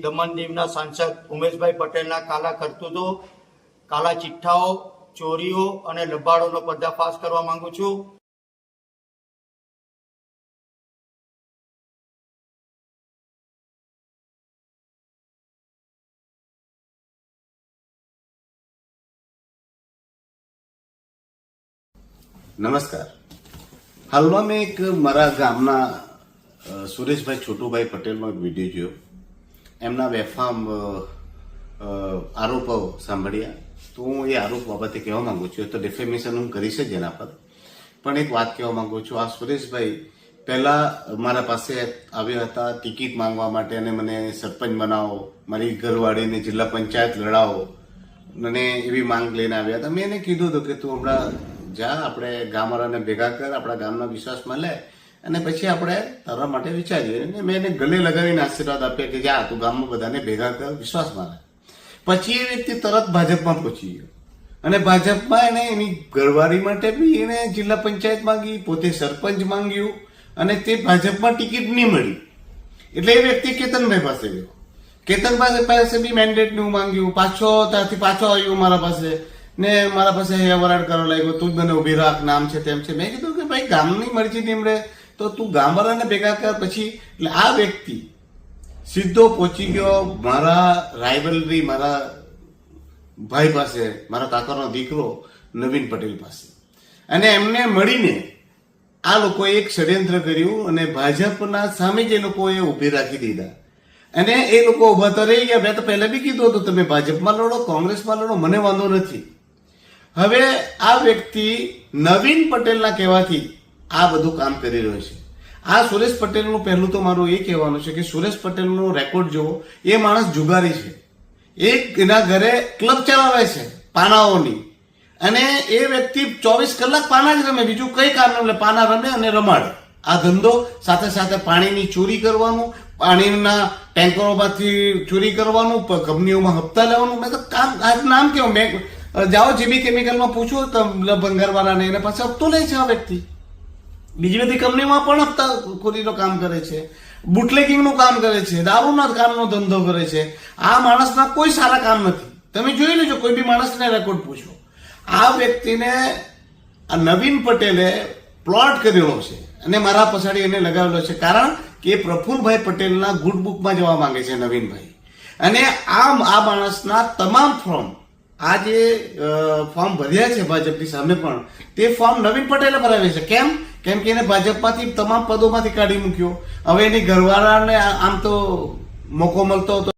દમણ દીવના સાંસદ ઉમેશભાઈ પટેલના કાલા કરતૂતો, કાલા ચિઠ્ઠાઓ, ચોરીઓ અને લબાડોનો પર્દાફાશ કરવા માંગુ છું। નમસ્કાર। હાલમાં મેં એક મારા ગામના સુરેશભાઈ છોટુભાઈ પટેલનો એક વિડીયો જોયો। એમના બેફામ આરોપો સાંભળ્યા તો હું એ આરોપ બાબતે કહેવા માંગુ છું। તો ડિફેમેશન હું કરીશ જ એના પર, પણ એક વાત કહેવા માંગુ છું। આ સુરેશભાઈ પહેલા મારા પાસે આવ્યા હતા ટિકિટ માંગવા માટે અને મને સરપંચ બનાવો, મારી ઘરવાળીને જિલ્લા પંચાયત લડાવો અને એવી માંગ લઈને આવ્યા હતા। મેં એને કીધું હતું કે તું હમણાં જા, આપણે ગામવાળાને ભેગા કર, આપણા ગામના વિશ્વાસમાં લે અને પછી આપણે તારા માટે વિચારીએ। અને મેં એને ગલે લગાવીને આશીર્વાદ આપ્યા કે જા તું ગામમાં બધાને ભેગા કર, વિશ્વાસમાં લે। પછી એ વ્યક્તિ તરત ભાજપમાં પહોંચી ગયો અને ભાજપમાં એને એની ઘરવાળી માટે બી એને જિલ્લા પંચાયત માંગી, પોતે સરપંચ માંગ્યું અને તે ભાજપમાં ટિકિટ નહીં મળી એટલે એ વ્યક્તિ કેતનભાઈ પાસે ગયો। કેતનભાઈ પાસે બી મેન્ડેટનું માંગ્યું, ત્યાંથી પાછો આવ્યો મારા પાસે ને મારા પાસે વરાડ કરવા લાગ્યો, તું જ મને ઉભી રાખ, નામ છે તેમ છે। મેં કીધું કે ભાઈ ગામની મરજી નીમડે તો તું ગામવાળાને ભેગા કર। પછી એટલે આ વ્યક્તિ સીધો પહોંચી ગયો મારા રાઇવલરી, મારા ભાઈ પાસે, મારા કાકાનો દીકરો નવીન પટેલ પાસે, અને એમને મળીને આ લોકોએ એક ષડયંત્ર કર્યું અને ભાજપના સામે જ એ લોકોએ ઉભી રાખી દીધા અને એ લોકો ઉભા તો રહી ગયા। મેં તો પહેલા બી કીધું હતું તમે ભાજપમાં લડો, કોંગ્રેસમાં લડો, મને વાંધો નથી। હવે આ વ્યક્તિ નવીન પટેલના કહેવાથી આ બધું કામ કરી રહ્યો છે। આ સુરેશ પટેલનું પહેલું તો મારું એ કહેવાનું છે કે સુરેશ પટેલનો રેકોર્ડ જુઓ, એ માણસ જુગારી છે, એક એના ઘરે ક્લબ ચલાવે છે પાનાઓની, અને એ વ્યક્તિ 24 કલાક પાના જ રમે, બીજું કઈ કામ ન લે, પાના રમે અને રમાડે। આ ધંધો સાથે સાથે પાણીની ચોરી કરવાનું, પાણીના ટેન્કરોમાંથી ચોરી કરવાનું, કંપનીઓમાં હપ્તા લેવાનું। મેં તો કામ આ નામ કેવું, મેં જાઓ જીબી કેમિકલમાં પૂછો તો ભંગારવાળાને, એને પાસે હપ્તો લે છે આ વ્યક્તિ। બીજી બધી કંપનીમાં પણ હપ્તાખોરીનું કામ કરે છે, બુટલેગિંગનું કામ કરે છે, દારૂના કામનો ધંધો કરે છે। આ માણસના કોઈ સારા કામ નથી, તમે જોઈ લેજો, કોઈ બી માણસને રેકોર્ડ પૂછો। આ વ્યક્તિને આ નવીન પટેલે પ્લોટ કરેલો છે અને મારા પછાડી એને લગાવેલો છે, કારણ કે પ્રફુલભાઈ પટેલના ગુડ બુકમાં જવા માંગે છે નવીનભાઈ। અને આ માણસના તમામ ફોર્મ, આ જે ફોર્મ ભર્યા છે ભાજપની સામે પણ, તે ફોર્મ નવીન પટેલે ભરાવે છે। કેમ કે એને ભાજપમાંથી તમામ પદોમાંથી કાઢી મૂક્યો। હવે એની ઘરવાળાને આમ તો મોકો મળતો હતો